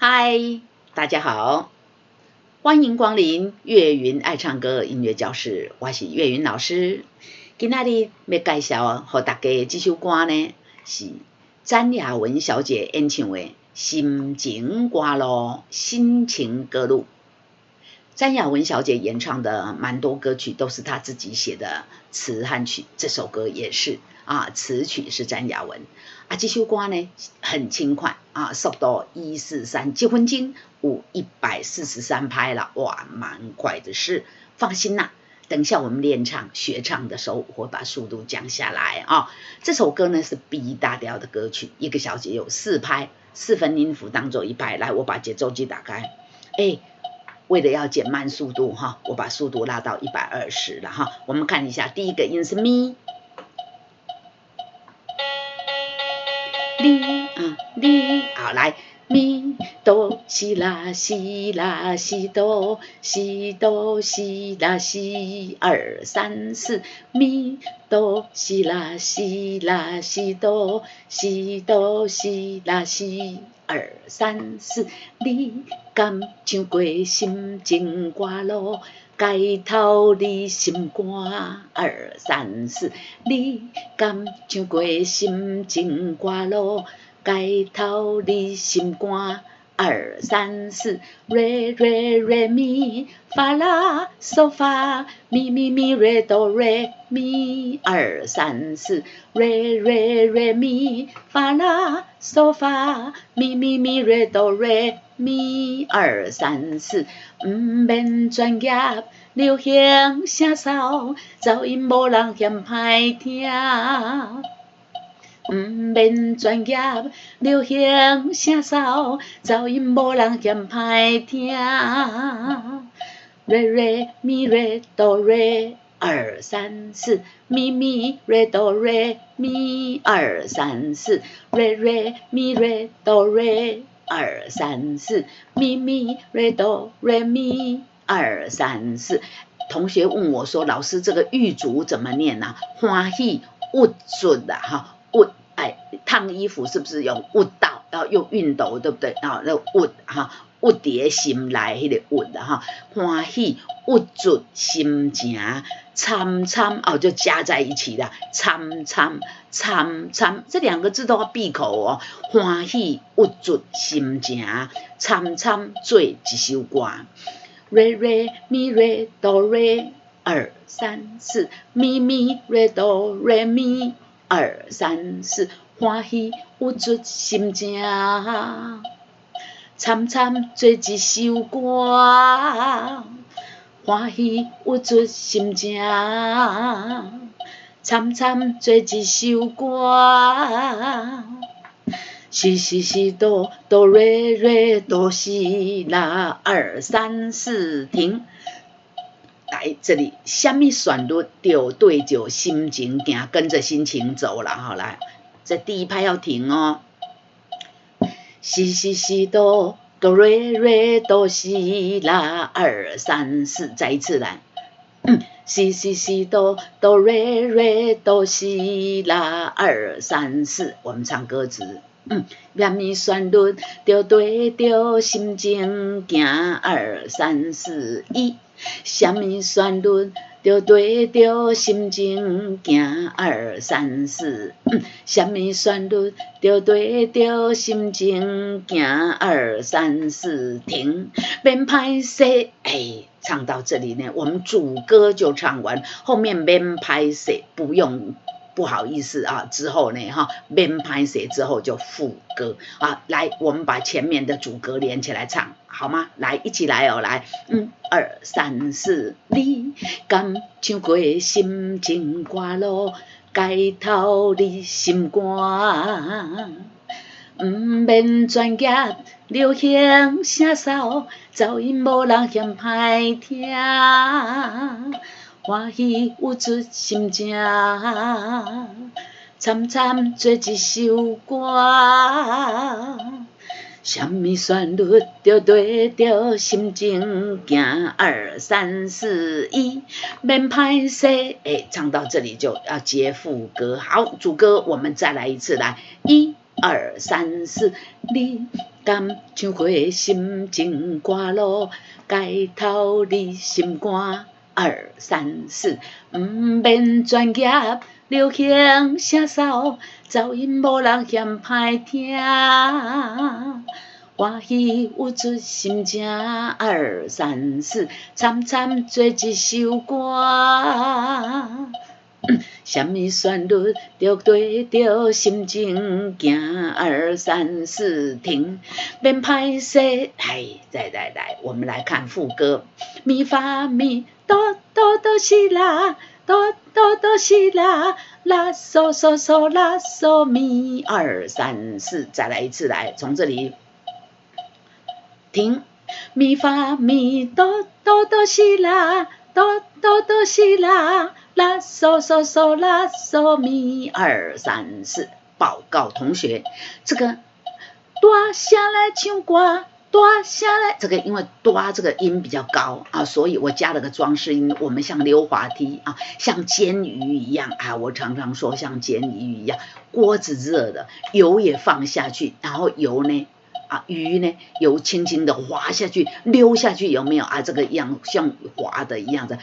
嗨，大家好，欢迎光临岳云爱唱歌音乐教室，我是岳云老师。今仔日要介绍给大家这首歌呢，是詹雅雯小姐演唱的《心情歌路》心情歌路。詹雅雯小姐演唱的蛮多歌曲都是她自己写的词和曲，这首歌也是词曲是詹雅雯这首歌呢很轻快速度143，7分钟有143拍了，哇，蛮快的事。放心啦，等一下我们练唱学唱的时候，我会把速度降下来这首歌呢是 B 大调的歌曲，1个小节有4拍，4分音符当做1拍。来，我把节奏机打开，为了要减慢速度我把速度拉到120了我们看一下，第一个音是咪，哩好，来咪哆西啦西啦西哆西哆西啦西，2、3、4，咪哆西啦西啦西哆西哆西啦西，2、3、4，你敢唱过心情歌路，街头你心肝，2、3、4，你敢唱过心情歌路，街头你心肝，2、3、4，瑞瑞瑞咪发啦嗦发咪咪咪瑞哆瑞咪，2、3、4，瑞瑞瑞咪发啦嗦发咪咪咪瑞哆瑞咪，2、3、4，免专业流行声骚，噪音无人嫌歹听。免专业流行声骚，噪音无人嫌歹听。瑞瑞咪瑞哆瑞，2、3、4，咪咪瑞哆瑞咪，2、3、4，瑞瑞咪瑞哆瑞，2、3、4，咪咪瑞哆瑞咪，2、3、4。同学问我说，老师这个玉竹怎么念欢喜勿准烫衣服是不是用ud到，要用熨斗，对不对那ud蝶心来那个ud欢喜勿准心情参参就加在一起了，参参参参这2个字都要闭口欢喜勿准心情参参做一首歌，瑞瑞咪瑞哆瑞，2、3、4，咪咪瑞哆瑞咪，2、3、4，欢喜有出心情，参参做一首歌，欢喜有出心情，参参做一首歌。西西西哆哆瑞瑞哆西啦，2、3、4停。来这里，什么旋律就对着心情行，跟着心情走了来，这第1拍要停西西西哆哆瑞瑞哆西啦，2、3、4，再一次来。西西西哆哆瑞瑞哆西啦，2、3、4，我们唱歌词。什么旋律就对着心情行，2、3、4、1。什么旋律就对着心情行，2、3、4。什么旋律就对着心情行，2、3、4停。免歹势唱到这里呢，我们主歌就唱完，后面免歹势不用。不好意思之后呢免歹势之后就副歌来，我们把前面的主歌连起来唱好吗？来，一起来来，2、3、4，你敢唱过心情歌路，街头你心肝，免专业流行声骚，噪音无人嫌歹听。欢喜有出心情，参参做一首歌，什么旋律就对着心情行，2、3、4、1，免歹势唱到这里就要接副歌。好，主歌我们再来一次，来，1、二三四，你敢唱花心情歌路，街头你心肝。二三四，毋免专业流行声骚，噪音无人嫌歹听。欢喜有出心情，二三四，参参做一首歌。什么旋律就对着心情行，二三四停，免歹势。来，我们来看副歌。咪发咪哆哆哆西啦，哆哆哆西啦，啦嗦嗦嗦啦嗦咪，二三四，再来一次，来，从这里停。咪发咪哆哆哆西啦，哆哆哆西啦。啦嗦嗦嗦啦嗦咪，二三四，报告同学，这个大下来唱歌，大下来，这个因为大这个音比较高啊，所以我加了个装饰音。我们像溜滑梯啊，像煎鱼一样啊，我常常说像煎鱼一样，锅子热的，油也放下去，然后油呢。鱼呢，油轻轻的滑下去，溜下去，有没有啊？这个一样像滑的一样的，大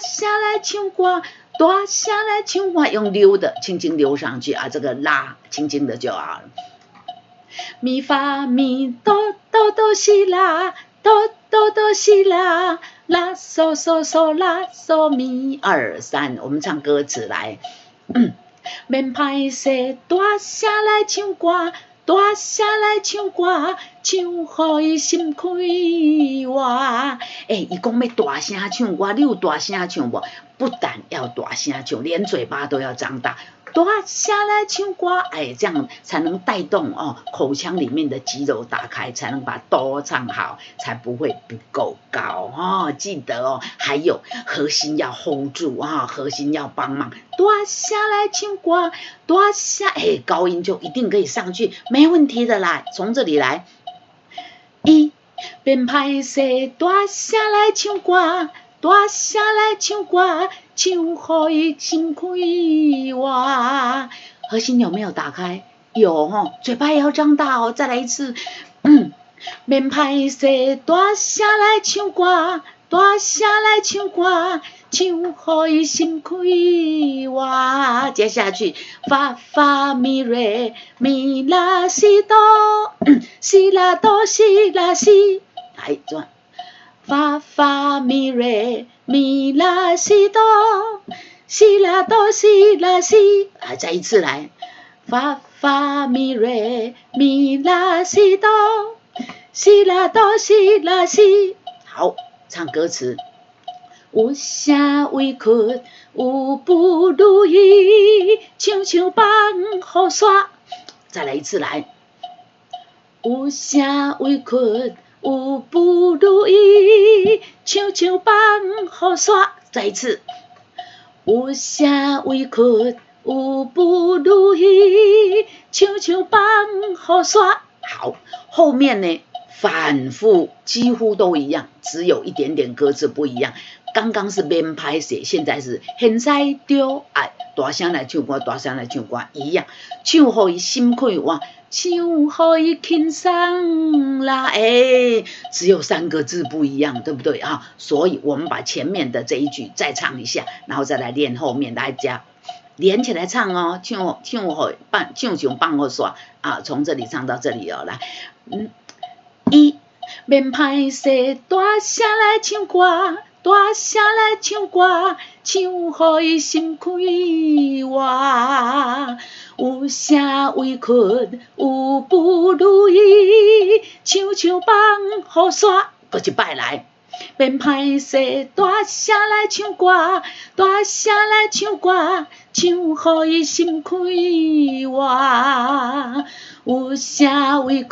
下来唱歌，大下来唱歌，用溜的，轻轻溜上去啊，这个拉轻轻的就好了。咪发咪哆哆哆西啦，哆哆哆西啦，啦嗦嗦嗦啦嗦咪，二三，我们唱歌词来。免歹势，大下来唱歌。大下来唱歌，唱好伊心开活。伊讲要大声唱歌，你有大声唱无？不但要大声唱，连嘴巴都要张大。大下来唱歌，这样才能带动口腔里面的肌肉打开，才能把哆唱好，才不会不够高记得还有核心要 hold 住核心要帮忙。大下来唱歌，大下高音就一定可以上去，没问题的啦。从这里来，一免歹势，大下来唱歌。大下来唱歌，唱好伊心开活。核心有没有打开？有嘴巴也要张大再来一次。免歹势，大下来唱歌，大下来唱歌，唱好伊心开活。接下去，发发咪瑞咪拉西哆，西拉哆西拉西，来转。发发咪瑞咪拉西哆，西拉哆西拉西，再一次来，发发咪瑞咪拉西哆，西拉哆西拉西。好，唱歌词。有啥委屈，有不如意，唱唱放好煞。再来一次来，有啥委屈。有不如意，唱唱放好煞。再一次，有啥委屈，有不如意，唱唱放好煞。好，后面呢反复几乎都一样，只有一点点歌词不一样。刚刚是免歹势，现在是现在就大声来唱歌，大声来唱歌一样，唱好伊心开活。唱好伊轻松啦，只有3个字不一样，对不对所以我们把前面的这一句再唱一下，然后再来练后面，大家连起来唱唱好唱放好煞从这里唱到这里来，一免歹势，大声来唱歌，大声来唱歌，唱好伊心开活。有啥委屈，有不如意，唱唱放好煞。搁一摆来，免歹势，大声来唱歌，大声来唱歌，唱好伊心开活。有啥委屈，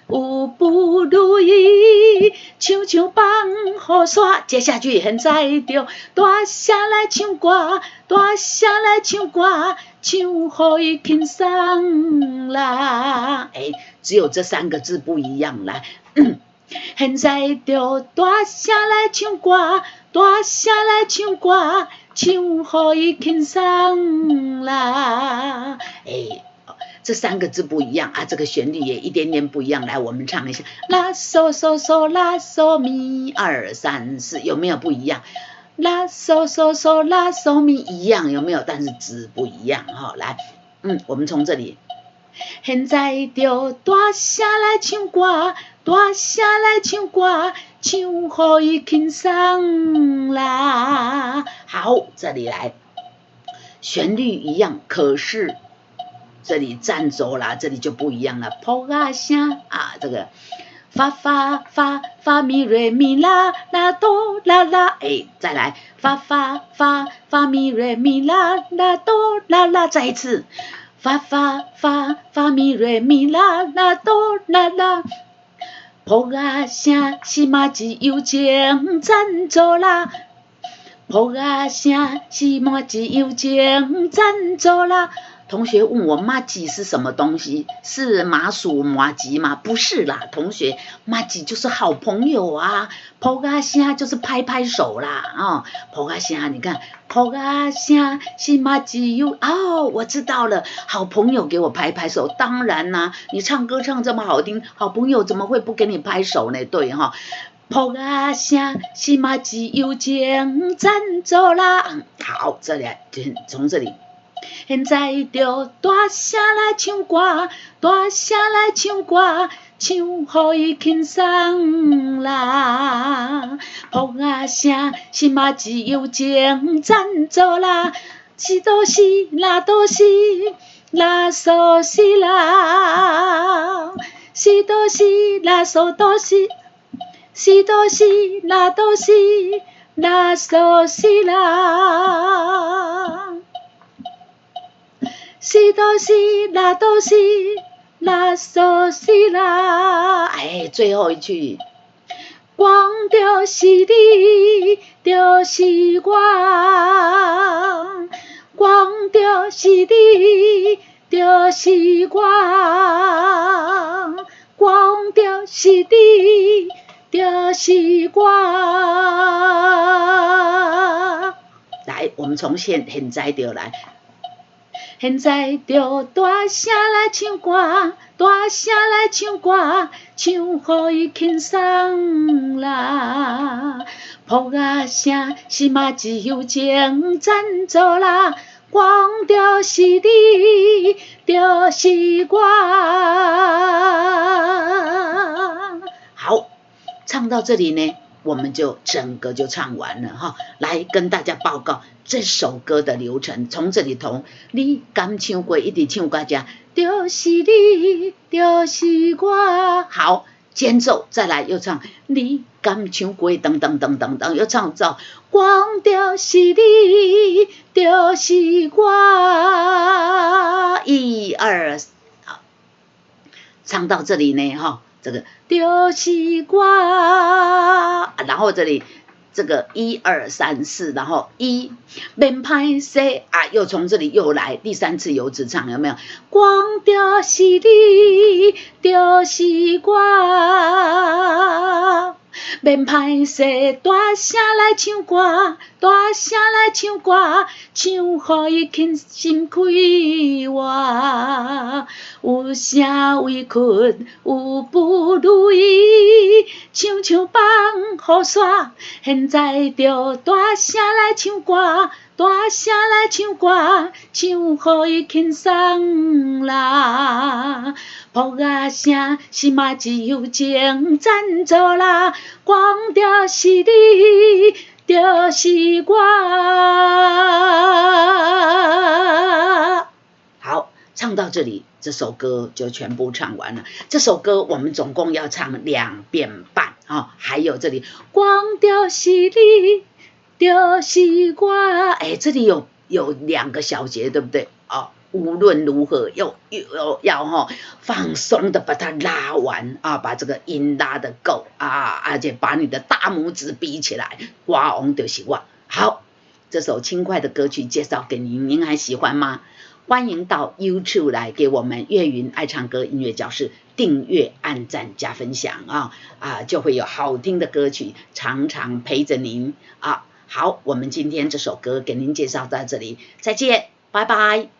有不如意，唱唱放好煞。接下去现在就大声来唱歌，大声来唱歌，唱好伊轻松啦。只有这3个字不一样啦。现在就大声来唱歌，大声来唱歌，唱好伊轻松啦。这3个字不一样啊，这个旋律也一点点不一样。来，我们唱一下，拉嗦嗦嗦拉嗦咪，1 2 3 4，有没有不一样？拉嗦嗦嗦拉嗦咪一样，有没有？但是字不一样哈。来，我们从这里，现在就大声来唱歌，大声来唱歌，唱好伊轻松啦。好，这里来，旋律一样，可是这里站走啦，这里就不一样了。破啊声啊，这个发发发发咪瑞咪啦啦哆啦啦，再来发发发发咪瑞咪啦啦哆啦啦，再一次发发发发咪瑞咪啦啦哆啦啦。破啊声是嘛只有情站走啦，破啊声是嘛只有情站走啦。同学问我麻吉是什么东西？是麻薯麻吉吗？不是啦，同学，麻吉就是好朋友啊。扑啊声就是拍拍手啦，扑啊声，你看，扑啊声是麻吉有我知道了，好朋友给我拍拍手。当然啦，你唱歌唱这么好听，好朋友怎么会不给你拍手呢？对哈。扑啊声是麻吉有情赞助啦。好，这里从这里。现在就大声来唱歌，大声来唱歌，唱好伊轻松啦。扑啊声是嘛只有情赞助啦，是都是啦都是啦嗦是啦，是都是啦嗦都是，是都是啦都是啦嗦是啦。是都是啦都是啦嗦是啦，最后一句，光就是你，就是我，光就是你，就是我，光就是你，就是我。来，我们从现在就来。现在就大声来唱歌，大声来唱歌，唱好伊轻松啦。扑啊声是嘛只有情赞助啦，光就是你，就是我。好，唱到这里呢，我们就整个就唱完了哈。来跟大家报告这首歌的流程，从这里头，你敢唱过一直唱到这，就是你，就是我。好，间奏再来又唱，你敢唱过等等等等等，又唱到光就是你，就是我。1 2，好，唱到这里呢哈，这个就是我，然后这里。这个1 2 3 4，然后1免歹势又从这里又来第3次油纸唱，有没有？光就是你，就是我，免歹势，大声来唱歌，大声来唱歌，唱好伊轻心开活。有啥委屈有不如意，唱唱放雨伞。现在就大声来唱歌，大声来唱歌，唱好伊轻松啦。扑啊声是嘛只有情赞助啦，光就是你，就是我。好，唱到这里，这首歌就全部唱完了。这首歌我们总共要唱2遍半还有这里光就是你，就是我。这里有2个小节，对不对？无论如何要放松的把它拉完把这个音拉得够而且把你的大拇指比起来，哇哦就是我。好，这首轻快的歌曲介绍给您，您还喜欢吗？欢迎到 YouTube 来给我们岳云爱唱歌音乐教室订阅、按赞、加分享就会有好听的歌曲常常陪着您好，我们今天这首歌给您介绍到这里，再见，拜拜。